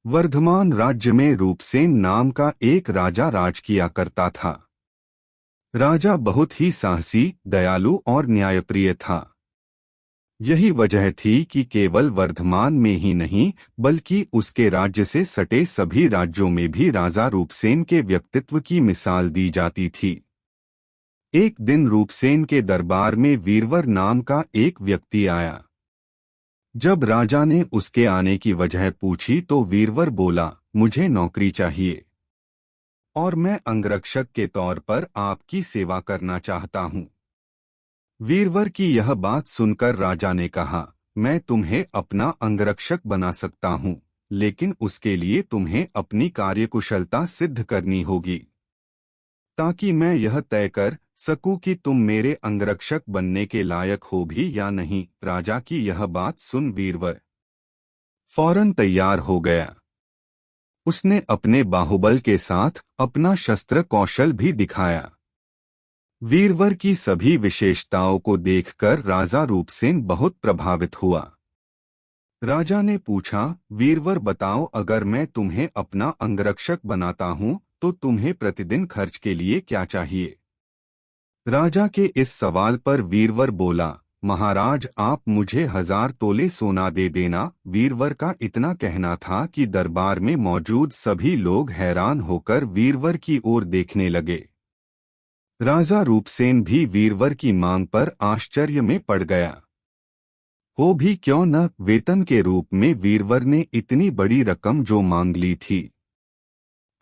वर्धमान राज्य में रूपसेन नाम का एक राजा राज किया करता था। राजा बहुत ही साहसी, दयालु और न्यायप्रिय था। यही वजह थी कि केवल वर्धमान में ही नहीं बल्कि उसके राज्य से सटे सभी राज्यों में भी राजा रूपसेन के व्यक्तित्व की मिसाल दी जाती थी। एक दिन रूपसेन के दरबार में वीरवर नाम का एक व्यक्ति आया। जब राजा ने उसके आने की वजह पूछी तो वीरवर बोला, मुझे नौकरी चाहिए और मैं अंगरक्षक के तौर पर आपकी सेवा करना चाहता हूँ। वीरवर की यह बात सुनकर राजा ने कहा, मैं तुम्हें अपना अंगरक्षक बना सकता हूँ, लेकिन उसके लिए तुम्हें अपनी कार्यकुशलता सिद्ध करनी होगी, ताकि मैं यह तय कर सकूं कि तुम मेरे अंगरक्षक बनने के लायक हो भी या नहीं। राजा की यह बात सुन वीरवर फौरन तैयार हो गया। उसने अपने बाहुबल के साथ अपना शस्त्र कौशल भी दिखाया। वीरवर की सभी विशेषताओं को देखकर राजा रूपसेन बहुत प्रभावित हुआ। राजा ने पूछा, वीरवर बताओ, अगर मैं तुम्हें अपना अंगरक्षक बनाता हूँ तो तुम्हें प्रतिदिन खर्च के लिए क्या चाहिए? राजा के इस सवाल पर वीरवर बोला, महाराज, आप मुझे 1000 तोले सोना दे देना। वीरवर का इतना कहना था कि दरबार में मौजूद सभी लोग हैरान होकर वीरवर की ओर देखने लगे। राजा रूपसेन भी वीरवर की मांग पर आश्चर्य में पड़ गया। हो भी क्यों न, वेतन के रूप में वीरवर ने इतनी बड़ी रकम जो मांग ली थी।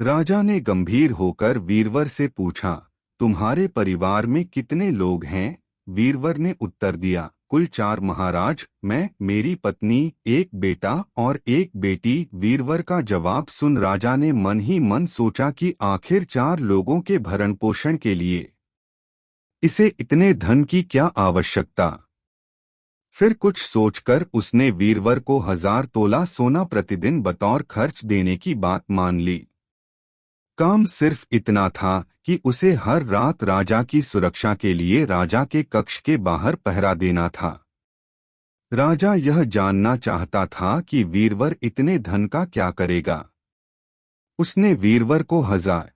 राजा ने गंभीर होकर वीरवर से पूछा, तुम्हारे परिवार में कितने लोग हैं? वीरवर ने उत्तर दिया, कुल 4 महाराज, मैं, मेरी पत्नी, एक बेटा और एक बेटी। वीरवर का जवाब सुन राजा ने मन ही मन सोचा कि आखिर 4 लोगों के भरण पोषण के लिए इसे इतने धन की क्या आवश्यकता। फिर कुछ सोचकर उसने वीरवर को 1000 तोला सोना प्रतिदिन बतौर खर्च देने की बात मान ली। काम सिर्फ इतना था कि उसे हर रात राजा की सुरक्षा के लिए राजा के कक्ष के बाहर पहरा देना था। राजा यह जानना चाहता था कि वीरवर इतने धन का क्या करेगा। उसने वीरवर को 1000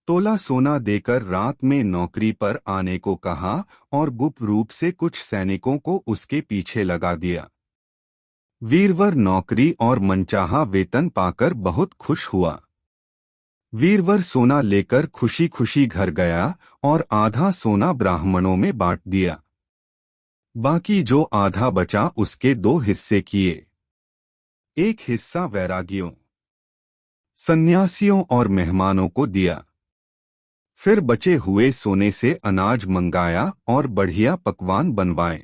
तोला सोना देकर रात में नौकरी पर आने को कहा और गुप्त रूप से कुछ सैनिकों को उसके पीछे लगा दिया। वीरवर नौकरी और मनचाहा वेतन पाकर बहुत खुश हुआ। वीरवर सोना लेकर खुशी खुशी घर गया और आधा सोना ब्राह्मणों में बांट दिया। बाकी जो आधा बचा उसके 2 हिस्से किए। एक हिस्सा वैरागियों, सन्यासियों और मेहमानों को दिया। फिर बचे हुए सोने से अनाज मंगाया और बढ़िया पकवान बनवाए।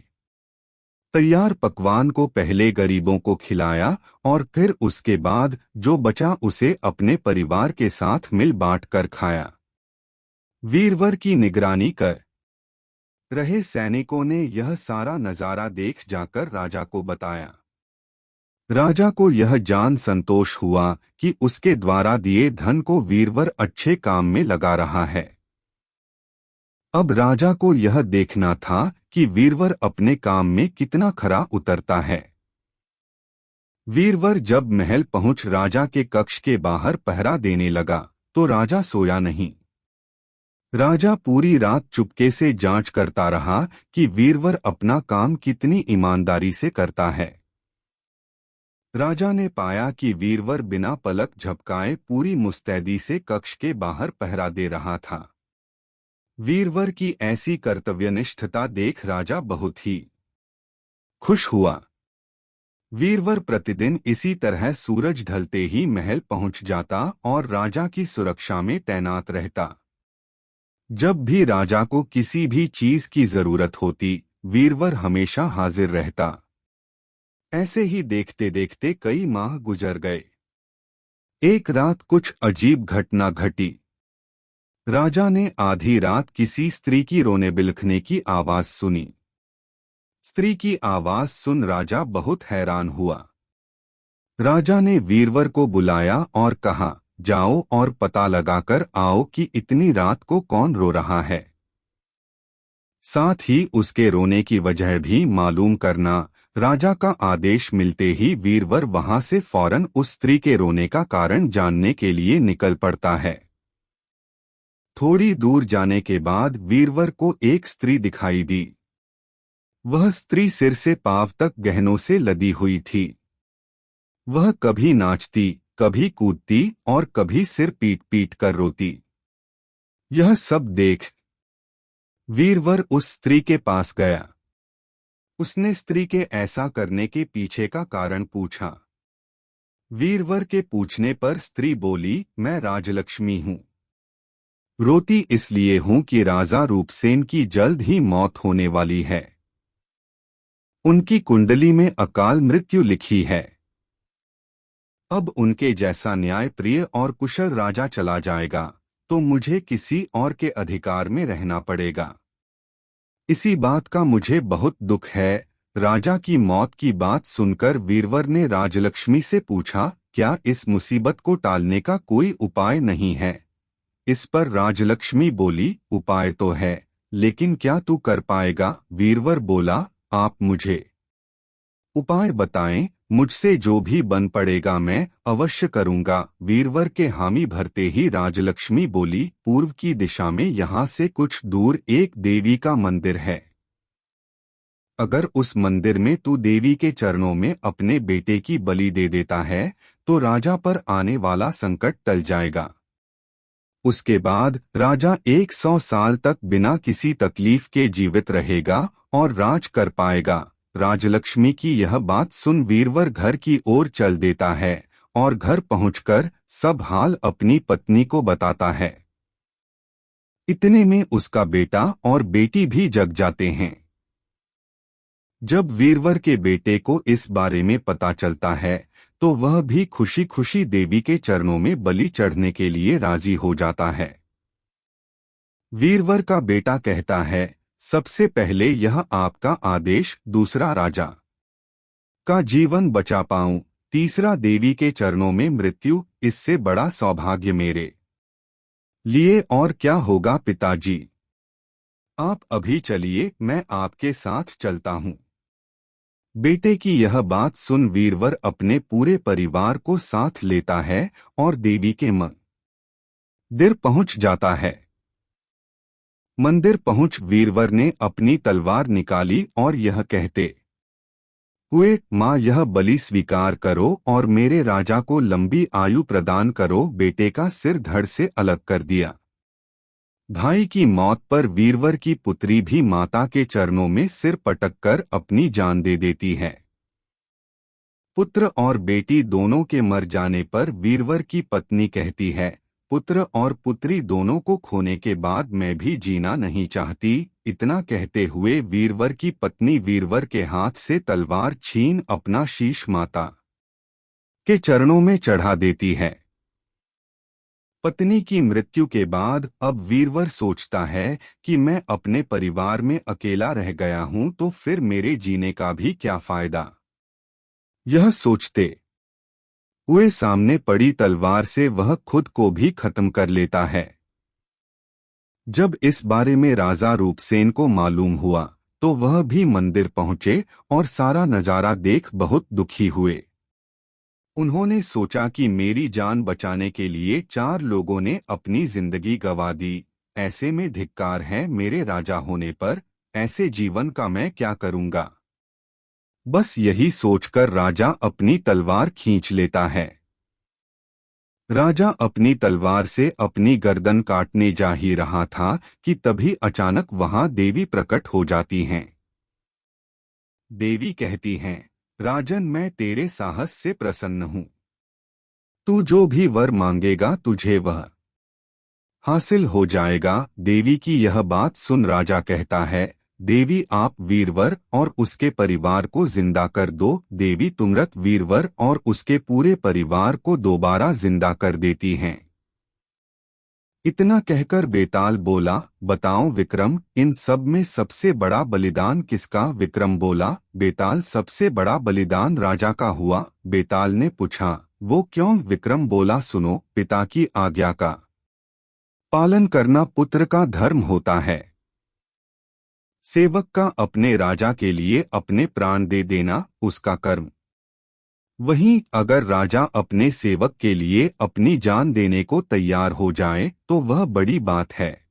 तैयार पकवान को पहले गरीबों को खिलाया और फिर उसके बाद जो बचा उसे अपने परिवार के साथ मिल बांट कर खाया। वीरवर की निगरानी कर रहे सैनिकों ने यह सारा नजारा देख जाकर राजा को बताया। राजा को यह जान संतोष हुआ कि उसके द्वारा दिए धन को वीरवर अच्छे काम में लगा रहा है। अब राजा को यह देखना था कि वीरवर अपने काम में कितना खरा उतरता है। वीरवर जब महल पहुंच राजा के कक्ष के बाहर पहरा देने लगा तो राजा सोया नहीं। राजा पूरी रात चुपके से जांच करता रहा कि वीरवर अपना काम कितनी ईमानदारी से करता है। राजा ने पाया कि वीरवर बिना पलक झपकाए पूरी मुस्तैदी से कक्ष के बाहर पहरा दे रहा था। वीरवर की ऐसी कर्तव्यनिष्ठता देख राजा बहुत ही खुश हुआ। वीरवर प्रतिदिन इसी तरह सूरज ढलते ही महल पहुंच जाता और राजा की सुरक्षा में तैनात रहता। जब भी राजा को किसी भी चीज की जरूरत होती, वीरवर हमेशा हाजिर रहता। ऐसे ही देखते देखते कई माह गुजर गए। एक रात कुछ अजीब घटना घटी। राजा ने आधी रात किसी स्त्री की रोने बिलखने की आवाज सुनी। स्त्री की आवाज सुन राजा बहुत हैरान हुआ। राजा ने वीरवर को बुलाया और कहा, जाओ और पता लगाकर आओ कि इतनी रात को कौन रो रहा है। साथ ही उसके रोने की वजह भी मालूम करना। राजा का आदेश मिलते ही वीरवर वहां से फौरन उस स्त्री के रोने का कारण जानने के लिए निकल पड़ता है। थोड़ी दूर जाने के बाद वीरवर को एक स्त्री दिखाई दी। वह स्त्री सिर से पांव तक गहनों से लदी हुई थी। वह कभी नाचती, कभी कूदती और कभी सिर पीट पीट कर रोती। यह सब देख वीरवर उस स्त्री के पास गया। उसने स्त्री के ऐसा करने के पीछे का कारण पूछा। वीरवर के पूछने पर स्त्री बोली, मैं राजलक्ष्मी हूं। रोती इसलिए हूं कि राजा रूपसेन की जल्द ही मौत होने वाली है। उनकी कुंडली में अकाल मृत्यु लिखी है। अब उनके जैसा न्यायप्रिय और कुशल राजा चला जाएगा तो मुझे किसी और के अधिकार में रहना पड़ेगा। इसी बात का मुझे बहुत दुख है। राजा की मौत की बात सुनकर वीरवर ने राजलक्ष्मी से पूछा, क्या इस मुसीबत को टालने का कोई उपाय नहीं है? इस पर राजलक्ष्मी बोली, उपाय तो है, लेकिन क्या तू कर पाएगा? वीरवर बोला, आप मुझे उपाय बताएं, मुझसे जो भी बन पड़ेगा मैं अवश्य करूंगा। वीरवर के हामी भरते ही राजलक्ष्मी बोली, पूर्व की दिशा में यहाँ से कुछ दूर एक देवी का मंदिर है। अगर उस मंदिर में तू देवी के चरणों में अपने बेटे की बलि दे देता है तो राजा पर आने वाला संकट टल जाएगा। उसके बाद राजा 100 साल तक बिना किसी तकलीफ के जीवित रहेगा और राज कर पाएगा। राजलक्ष्मी की यह बात सुन वीरवर घर की ओर चल देता है और घर पहुंचकर सब हाल अपनी पत्नी को बताता है। इतने में उसका बेटा और बेटी भी जग जाते हैं। जब वीरवर के बेटे को इस बारे में पता चलता है तो वह भी खुशी खुशी देवी के चरणों में बलि चढ़ने के लिए राजी हो जाता है। वीरवर का बेटा कहता है, सबसे पहले यह आपका आदेश, दूसरा राजा का जीवन बचा पाऊं, तीसरा देवी के चरणों में मृत्यु, इससे बड़ा सौभाग्य मेरे लिए और क्या होगा पिताजी। आप अभी चलिए, मैं आपके साथ चलता हूं। बेटे की यह बात सुन वीरवर अपने पूरे परिवार को साथ लेता है और देवी के मंदिर पहुंच जाता है। मंदिर पहुंच वीरवर ने अपनी तलवार निकाली और यह कहते हुए, मां यह बलि स्वीकार करो और मेरे राजा को लंबी आयु प्रदान करो। बेटे का सिर धड़ से अलग कर दिया। भाई की मौत पर वीरवर की पुत्री भी माता के चरणों में सिर पटककर अपनी जान दे देती है। पुत्र और बेटी दोनों के मर जाने पर वीरवर की पत्नी कहती है, पुत्र और पुत्री दोनों को खोने के बाद मैं भी जीना नहीं चाहती। इतना कहते हुए वीरवर की पत्नी वीरवर के हाथ से तलवार छीन अपना शीश माता के चरणों में चढ़ा देती है। पत्नी की मृत्यु के बाद अब वीरवर सोचता है कि मैं अपने परिवार में अकेला रह गया हूं तो फिर मेरे जीने का भी क्या फायदा। यह सोचते हुए सामने पड़ी तलवार से वह खुद को भी खत्म कर लेता है। जब इस बारे में राजा रूपसेन को मालूम हुआ तो वह भी मंदिर पहुंचे और सारा नजारा देख बहुत दुखी हुए। उन्होंने सोचा कि मेरी जान बचाने के लिए 4 लोगों ने अपनी जिंदगी गंवा दी, ऐसे में धिक्कार है मेरे राजा होने पर, ऐसे जीवन का मैं क्या करूंगा। बस यही सोचकर राजा अपनी तलवार खींच लेता है। राजा अपनी तलवार से अपनी गर्दन काटने जा ही रहा था कि तभी अचानक वहां देवी प्रकट हो जाती हैं। देवी कहती हैं, राजन मैं तेरे साहस से प्रसन्न हूं। तू जो भी वर मांगेगा तुझे वह हासिल हो जाएगा। देवी की यह बात सुन राजा कहता है, देवी आप वीरवर और उसके परिवार को जिंदा कर दो। देवी तुरंत वीरवर और उसके पूरे परिवार को दोबारा जिंदा कर देती हैं। इतना कहकर बेताल बोला, बताओ विक्रम, इन सब में सबसे बड़ा बलिदान किसका? विक्रम बोला, बेताल सबसे बड़ा बलिदान राजा का हुआ। बेताल ने पूछा, वो क्यों? विक्रम बोला, सुनो, पिता की आज्ञा का पालन करना पुत्र का धर्म होता है। सेवक का अपने राजा के लिए अपने प्राण दे देना उसका कर्म। वहीं अगर राजा अपने सेवक के लिए अपनी जान देने को तैयार हो जाए तो वह बड़ी बात है।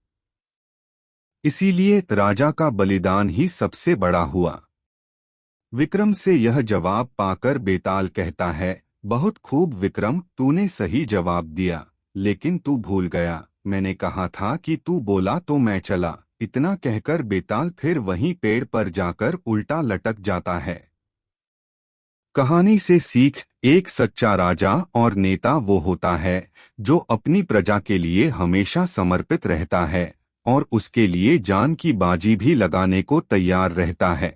इसीलिए राजा का बलिदान ही सबसे बड़ा हुआ। विक्रम से यह जवाब पाकर बेताल कहता है, बहुत खूब विक्रम, तूने सही जवाब दिया, लेकिन तू भूल गया, मैंने कहा था कि तू बोला तो मैं चला। इतना कहकर बेताल फिर वहीं पेड़ पर जाकर उल्टा लटक जाता है। कहानी से सीख, एक सच्चा राजा और नेता वो होता है जो अपनी प्रजा के लिए हमेशा समर्पित रहता है और उसके लिए जान की बाजी भी लगाने को तैयार रहता है।